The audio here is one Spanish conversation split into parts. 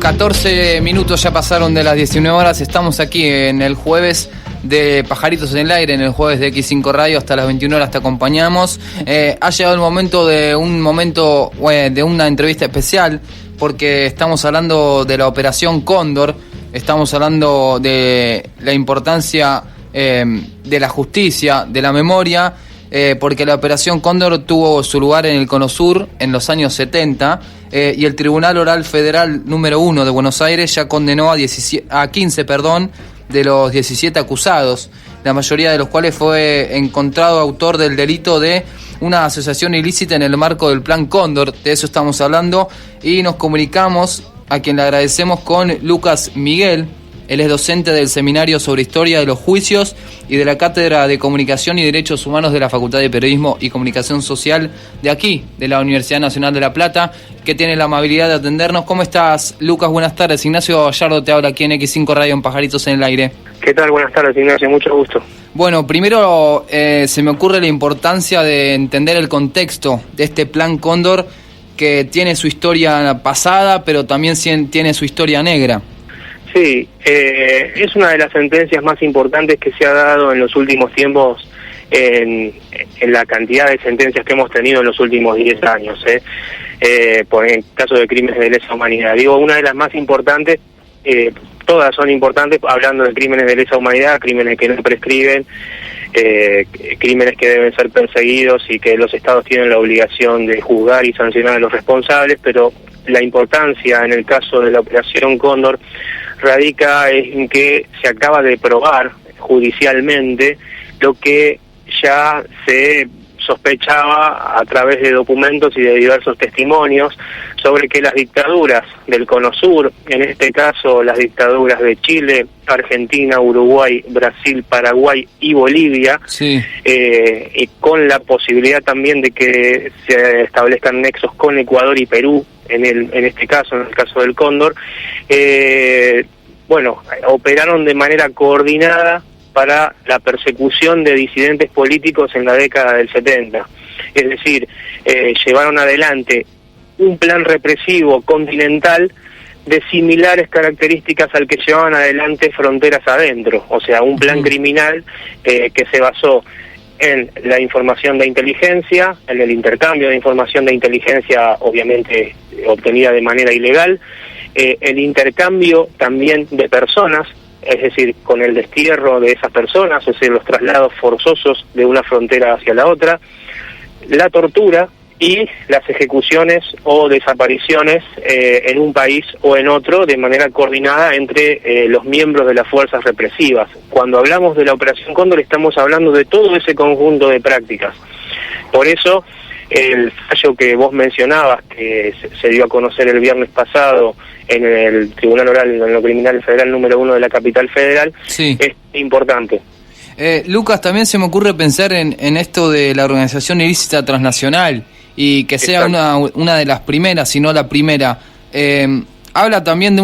14 minutos ya pasaron de las 19 horas. Estamos aquí en el jueves de Pajaritos en el Aire, en el jueves de X5 Radio. Hasta las 21 horas te acompañamos. Ha llegado el momento de una entrevista especial, porque estamos hablando de la Operación Cóndor. Estamos hablando de la importancia de la justicia, de la memoria, porque la Operación Cóndor tuvo su lugar en el Cono Sur en los años 70, y el Tribunal Oral Federal número 1 de Buenos Aires ya condenó a 15 de los 17 acusados, la mayoría de los cuales fue encontrado autor del delito de una asociación ilícita en el marco del Plan Cóndor. De eso estamos hablando, y nos comunicamos, a quien le agradecemos, con Lucas Miguel. Él es docente del Seminario sobre Historia de los Juicios y de la Cátedra de Comunicación y Derechos Humanos de la Facultad de Periodismo y Comunicación Social de aquí, de la Universidad Nacional de La Plata, que tiene la amabilidad de atendernos. ¿Cómo estás, Lucas? Buenas tardes. Ignacio Gallardo te habla aquí en X5 Radio, en Pajaritos en el Aire. ¿Qué tal? Buenas tardes, Ignacio. Mucho gusto. Bueno, primero se me ocurre la importancia de entender el contexto de este Plan Cóndor, que tiene su historia pasada, pero también tiene su historia negra. Sí, es una de las sentencias más importantes que se ha dado en los últimos tiempos en la cantidad de sentencias que hemos tenido en los últimos 10 años, por el caso de crímenes de lesa humanidad. Digo, una de las más importantes, todas son importantes, hablando de crímenes de lesa humanidad, crímenes que no prescriben, crímenes que deben ser perseguidos y que los estados tienen la obligación de juzgar y sancionar a los responsables, pero la importancia en el caso de la Operación Cóndor radica en que se acaba de probar judicialmente lo que ya se sospechaba a través de documentos y de diversos testimonios sobre que las dictaduras del Cono Sur, en este caso las dictaduras de Chile, Argentina, Uruguay, Brasil, Paraguay y Bolivia, sí, y con la posibilidad también de que se establezcan nexos con Ecuador y Perú, en este caso, en el caso del Cóndor, operaron de manera coordinada para la persecución de disidentes políticos en la década del 70. Es decir, llevaron adelante un plan represivo continental de similares características al que llevaban adelante Fronteras Adentro, o sea, un plan criminal que se basó en la información de inteligencia, en el intercambio de información de inteligencia, obviamente obtenida de manera ilegal, el intercambio también de personas, es decir, con el destierro de esas personas, es decir, los traslados forzosos de una frontera hacia la otra, la tortura y las ejecuciones o desapariciones en un país o en otro de manera coordinada entre los miembros de las fuerzas represivas. Cuando hablamos de la Operación Cóndor estamos hablando de todo ese conjunto de prácticas. Por eso el fallo que vos mencionabas, que se dio a conocer el viernes pasado en el Tribunal Oral en lo Criminal Federal número 1 de la Capital Federal, sí, es importante. Lucas, también se me ocurre pensar en esto de la organización ilícita transnacional, y que sea una de las primeras, si no la primera. Habla también de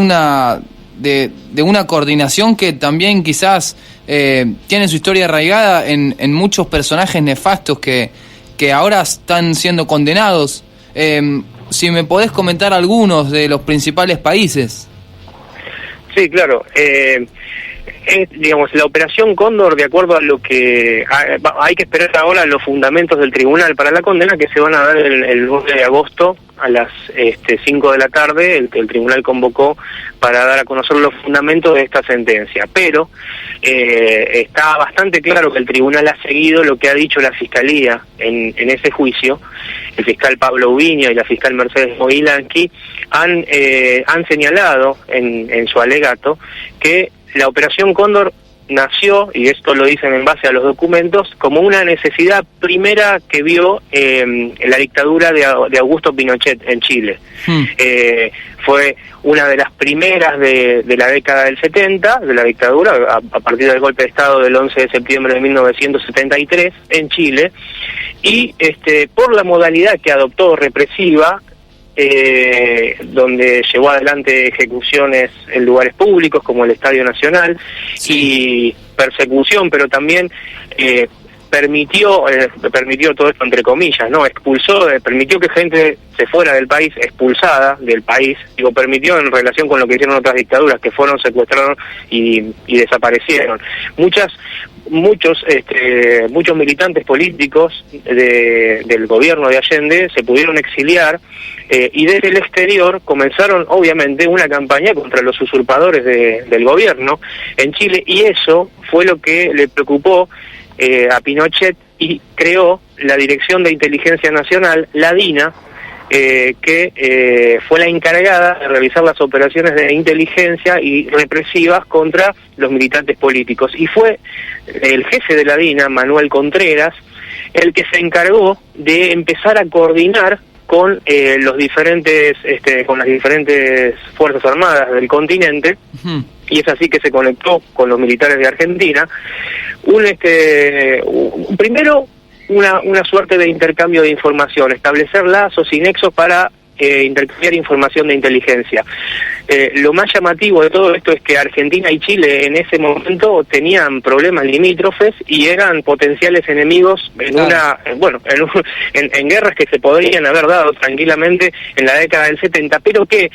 una coordinación que también quizás tiene su historia arraigada en muchos personajes nefastos que ahora están siendo condenados. Si me podés comentar algunos de los principales países. Sí, claro. La Operación Cóndor, de acuerdo a lo que hay que esperar ahora los fundamentos del tribunal para la condena, que se van a dar el 9 de agosto a las 5 de la tarde. El tribunal convocó para dar a conocer los fundamentos de esta sentencia, pero está bastante claro que el tribunal ha seguido lo que ha dicho la Fiscalía en ese juicio. El fiscal Pablo Ubiña y la fiscal Mercedes Mogilanqui han señalado en su alegato que la Operación Cóndor nació, y esto lo dicen en base a los documentos, como una necesidad primera que vio la dictadura de Augusto Pinochet en Chile. Fue una de las primeras de la década del 70, de la dictadura, a partir del golpe de Estado del 11 de septiembre de 1973 en Chile, y por la modalidad que adoptó represiva, donde llevó adelante ejecuciones en lugares públicos como el Estadio Nacional, sí, y persecución, pero también permitió todo esto entre comillas, ¿no? Permitió que gente se fuera del país, expulsada del país, permitió en relación con lo que hicieron otras dictaduras, que fueron, secuestraron y desaparecieron. Muchos militantes políticos del gobierno de Allende se pudieron exiliar, y desde el exterior comenzaron obviamente una campaña contra los usurpadores del gobierno en Chile, y eso fue lo que le preocupó a Pinochet, y creó la Dirección de Inteligencia Nacional, la DINA, que fue la encargada de realizar las operaciones de inteligencia y represivas contra los militantes políticos. Y fue el jefe de la DINA, Manuel Contreras, el que se encargó de empezar a coordinar con con las diferentes fuerzas armadas del continente. Uh-huh. Y es así que se conectó con los militares de Argentina. Primero, una suerte de intercambio de información, establecer lazos y nexos para intercambiar información de inteligencia. Lo más llamativo de todo esto es que Argentina y Chile en ese momento tenían problemas limítrofes y eran potenciales enemigos en guerras que se podrían haber dado tranquilamente en la década del 70, pero que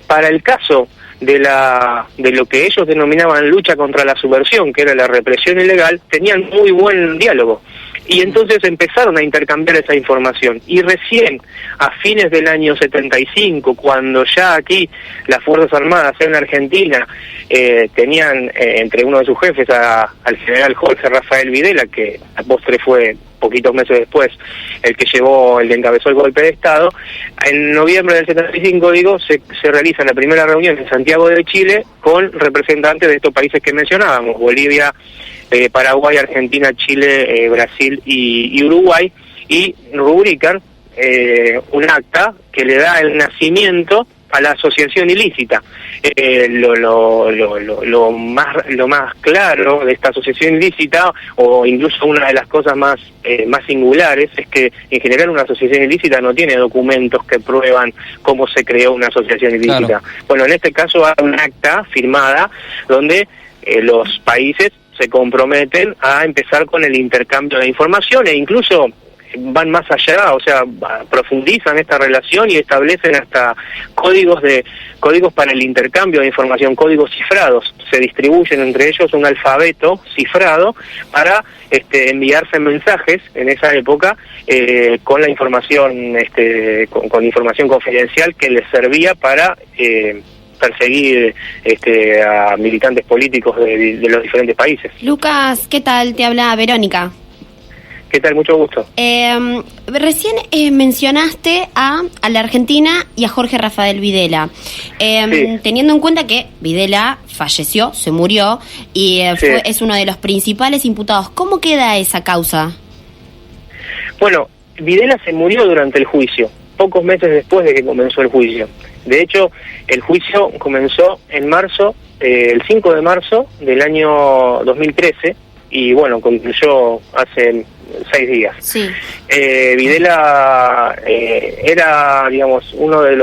para el caso de lo que ellos denominaban lucha contra la subversión, que era la represión ilegal, tenían muy buen diálogo. Y entonces empezaron a intercambiar esa información. Y recién, a fines del año 75, cuando ya aquí las Fuerzas Armadas en Argentina tenían entre uno de sus jefes al general Jorge Rafael Videla, que a postre fue poquitos meses después el que encabezó el golpe de Estado, en noviembre del 75, se realiza la primera reunión en Santiago de Chile con representantes de estos países que mencionábamos: Bolivia, Paraguay, Argentina, Chile, Brasil y Uruguay, y rubrican un acta que le da el nacimiento a la asociación ilícita. Lo más claro de esta asociación ilícita, o incluso una de las cosas más singulares, es que en general una asociación ilícita no tiene documentos que prueban cómo se creó una asociación ilícita. Claro. Bueno, en este caso hay un acta firmada donde los países se comprometen a empezar con el intercambio de información, e incluso van más allá, o sea, profundizan esta relación y establecen hasta códigos para el intercambio de información, códigos cifrados. Se distribuyen entre ellos un alfabeto cifrado para enviarse mensajes en esa época con la información, con información confidencial que les servía para perseguir a militantes políticos de los diferentes países. Lucas, ¿qué tal? Te habla Verónica. ¿Qué tal? Mucho gusto. Recién mencionaste a la Argentina y a Jorge Rafael Videla. Sí. Teniendo en cuenta que Videla falleció, se murió, y sí, es uno de los principales imputados, ¿cómo queda esa causa? Bueno, Videla se murió durante el juicio, pocos meses después de que comenzó el juicio. De hecho, el juicio comenzó en marzo, el 5 de marzo del año 2013, y bueno, concluyó hace 6 días. Sí. Videla era, digamos, uno de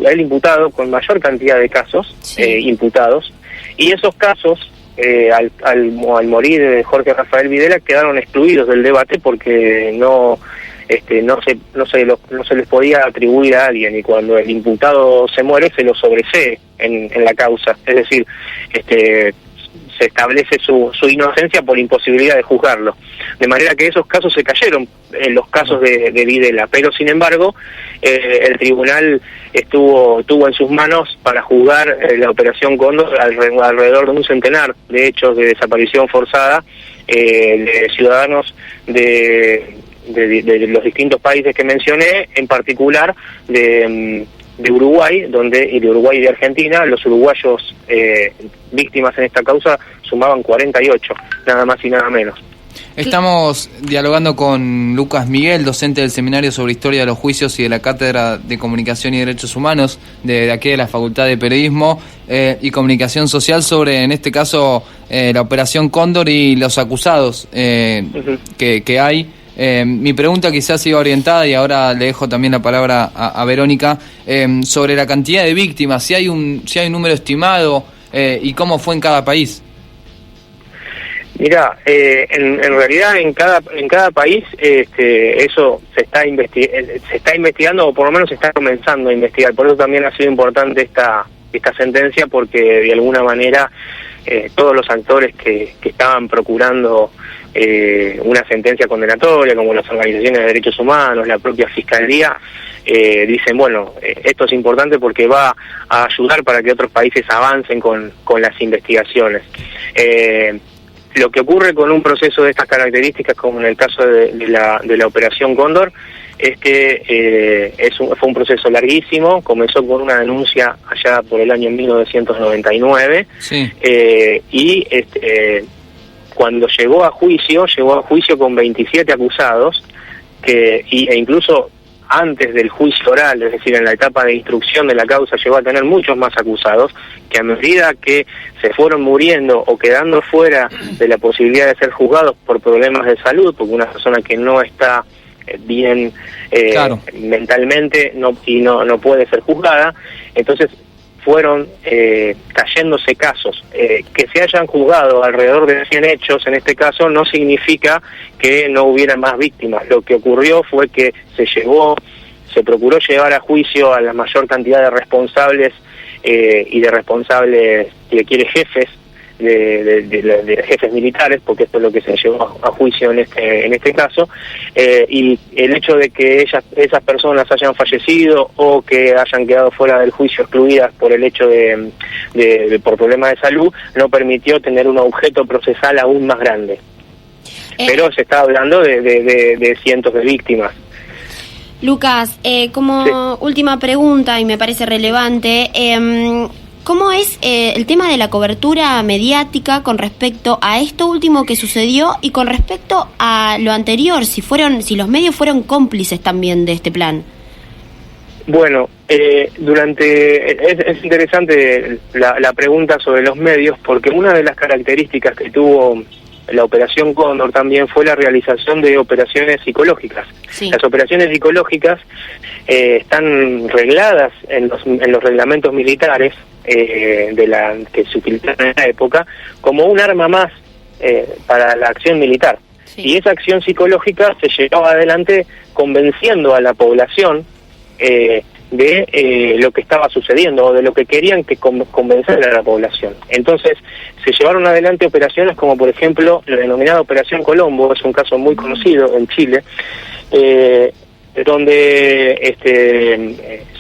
el imputado con mayor cantidad de casos, sí, imputados, y esos casos, al morir Jorge Rafael Videla, quedaron excluidos del debate porque no se les podía atribuir a alguien, y cuando el imputado se muere se lo sobresee en la causa, es decir, se establece su inocencia por imposibilidad de juzgarlo, de manera que esos casos se cayeron en los casos de Videla, pero sin embargo el tribunal tuvo en sus manos para juzgar la operación Cóndor alrededor de un centenar de hechos de desaparición forzada de ciudadanos de los distintos países que mencioné, en particular de Uruguay, y de Uruguay y de Argentina. Los uruguayos víctimas en esta causa sumaban 48, nada más y nada menos. Estamos dialogando con Lucas Miguel, docente del Seminario sobre Historia de los Juicios y de la Cátedra de Comunicación y Derechos Humanos de aquí de la Facultad de Periodismo y Comunicación Social, sobre, en este caso, la Operación Cóndor y los acusados que hay. Mi pregunta quizás iba orientada, y ahora le dejo también la palabra a Verónica, sobre la cantidad de víctimas, si hay un número estimado y cómo fue en cada país. Mira, en realidad en cada país eso se está investigando, o por lo menos se está comenzando a investigar. Por eso también ha sido importante esta sentencia, porque de alguna manera todos los actores que estaban procurando una sentencia condenatoria, como las organizaciones de derechos humanos, la propia Fiscalía, dicen, bueno, esto es importante porque va a ayudar para que otros países avancen con las investigaciones. Lo que ocurre con un proceso de estas características, como en el caso de la Operación Cóndor, es que fue un proceso larguísimo. Comenzó con una denuncia allá por el año 1999, sí. Y cuando llegó a juicio con 27 acusados, e incluso antes del juicio oral, es decir, en la etapa de instrucción de la causa, llegó a tener muchos más acusados, que a medida que se fueron muriendo o quedando fuera de la posibilidad de ser juzgados por problemas de salud, porque una persona que no está bien claro, mentalmente no puede ser juzgada, entonces fueron cayéndose casos. Que se hayan juzgado alrededor de 100 hechos, en este caso, no significa que no hubiera más víctimas. Lo que ocurrió fue que se procuró llevar a juicio a la mayor cantidad de responsables y de responsables, si le quiere, jefes de jefes militares, porque esto es lo que se llevó a juicio en este caso, y el hecho de que esas personas hayan fallecido o que hayan quedado fuera del juicio excluidas por el hecho por problemas de salud, no permitió tener un objeto procesal aún más grande. Pero se está hablando de cientos de víctimas. Lucas, como sí, última pregunta, y me parece relevante, ¿cómo es el tema de la cobertura mediática con respecto a esto último que sucedió y con respecto a lo anterior? Si los medios fueron cómplices también de este plan. Bueno, es interesante la pregunta sobre los medios, porque una de las características que tuvo la Operación Cóndor también fue la realización de operaciones psicológicas. Sí. Las operaciones psicológicas están regladas en los reglamentos militares que se utilizaron en la época como un arma más para la acción militar. Sí. Y esa acción psicológica se llevaba adelante convenciendo a la población de lo que estaba sucediendo o de lo que querían que convencer a la población. Entonces se llevaron adelante operaciones como, por ejemplo, la denominada Operación Colombo. Es un caso muy conocido en Chile, donde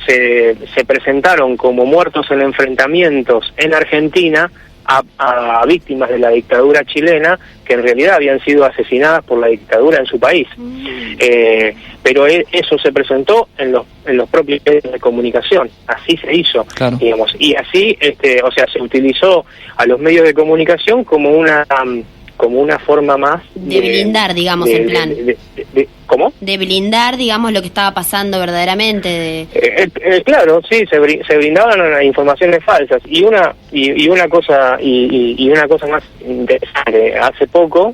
se presentaron como muertos en enfrentamientos en Argentina a víctimas de la dictadura chilena, que en realidad habían sido asesinadas por la dictadura en su país. Pero eso se presentó en los propios medios de comunicación. Así se hizo, claro, digamos. Y así, se utilizó a los medios de comunicación como una forma más de blindar, digamos, el plan. ¿Cómo? De blindar, digamos, lo que estaba pasando verdaderamente. Claro, sí, se brindaban informaciones falsas. Y una cosa más interesante. Hace poco,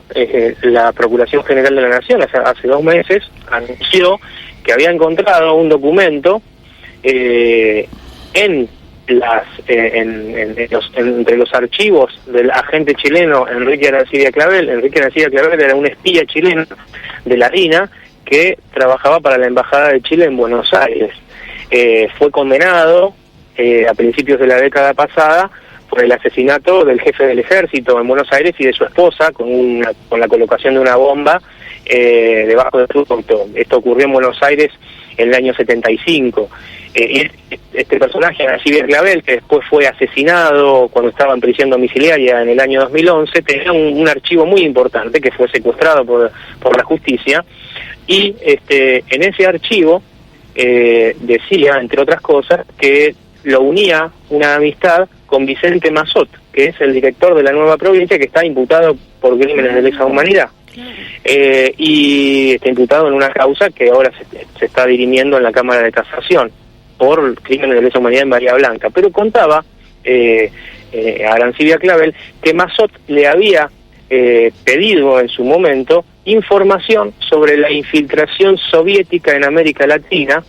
la Procuración General de la Nación, hace 2 meses, anunció que había encontrado un documento entre los archivos del agente chileno Enrique Arancibia Clavel. Enrique Arancibia Clavel era un espía chileno de la DINA que trabajaba para la Embajada de Chile en Buenos Aires. Fue condenado a principios de la década pasada por el asesinato del jefe del ejército en Buenos Aires y de su esposa con la colocación de una bomba debajo de su auto. Esto ocurrió en Buenos Aires en el año 75. Y este personaje, Arancibia Clavel, que después fue asesinado cuando estaba en prisión domiciliaria en el año 2011, tenía un archivo muy importante que fue secuestrado por la justicia, y en ese archivo decía, entre otras cosas, que lo unía una amistad con Vicente Mazot, que es el director de la nueva provincia, que está imputado por crímenes de lesa humanidad. Y está imputado en una causa que ahora se está dirimiendo en la Cámara de Casación por crímenes de lesa humanidad en Bahía Blanca. Pero contaba Arancibia Clavel que Mazot le había pedido en su momento información sobre la infiltración soviética en América Latina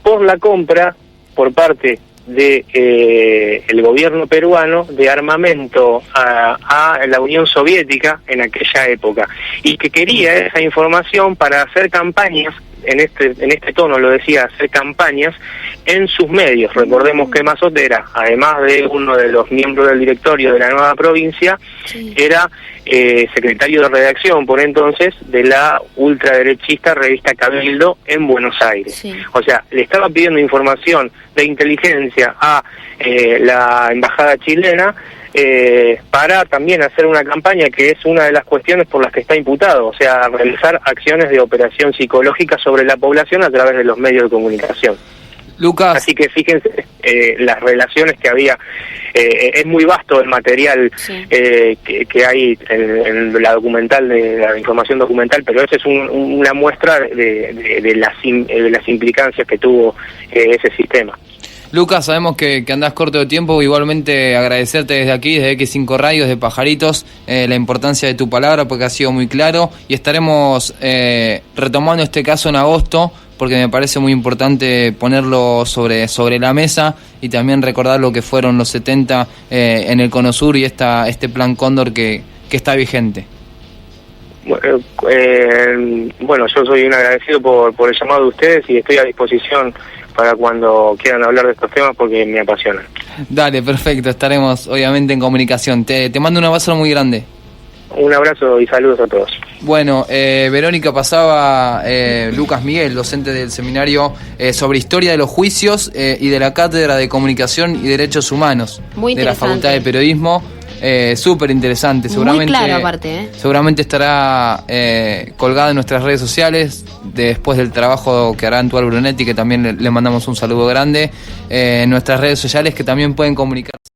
por la compra por parte de el gobierno peruano de armamento a la Unión Soviética en aquella época, y que quería esa información para hacer campañas, en este tono lo decía, hacer campañas en sus medios. Recordemos que Mazzotti era, además de uno de los miembros del directorio de la nueva provincia, era secretario de redacción por entonces de la ultraderechista revista Cabildo en Buenos Aires. O sea, le estaba pidiendo información de inteligencia a la embajada chilena para también hacer una campaña que es una de las cuestiones por las que está imputado, o sea, realizar acciones de operación psicológica sobre la población a través de los medios de comunicación. Lucas. Así que fíjense las relaciones que había. Es muy vasto el material que hay en la documental, de la información documental, pero esa es una muestra de las implicancias que tuvo ese sistema. Lucas, sabemos que andás corto de tiempo, igualmente agradecerte desde aquí, desde X5 Radio, desde Pajaritos, la importancia de tu palabra, porque ha sido muy claro, y estaremos retomando este caso en agosto, porque me parece muy importante ponerlo sobre la mesa y también recordar lo que fueron los 70 en el Cono Sur y este plan Cóndor que está vigente. Bueno, yo soy un agradecido por el llamado de ustedes y estoy a disposición para cuando quieran hablar de estos temas porque me apasionan. Dale, perfecto, estaremos obviamente en comunicación. Te mando un abrazo muy grande. Un abrazo y saludos a todos. Bueno, Verónica, pasaba Lucas Miguel, docente del seminario sobre historia de los juicios y de la Cátedra de Comunicación y Derechos Humanos de la Facultad de Periodismo. Súper interesante, seguramente. Muy claro, aparte. Seguramente estará colgada en nuestras redes sociales después del trabajo que hará Antual Brunetti, que también le mandamos un saludo grande. En nuestras redes sociales que también pueden comunicarse.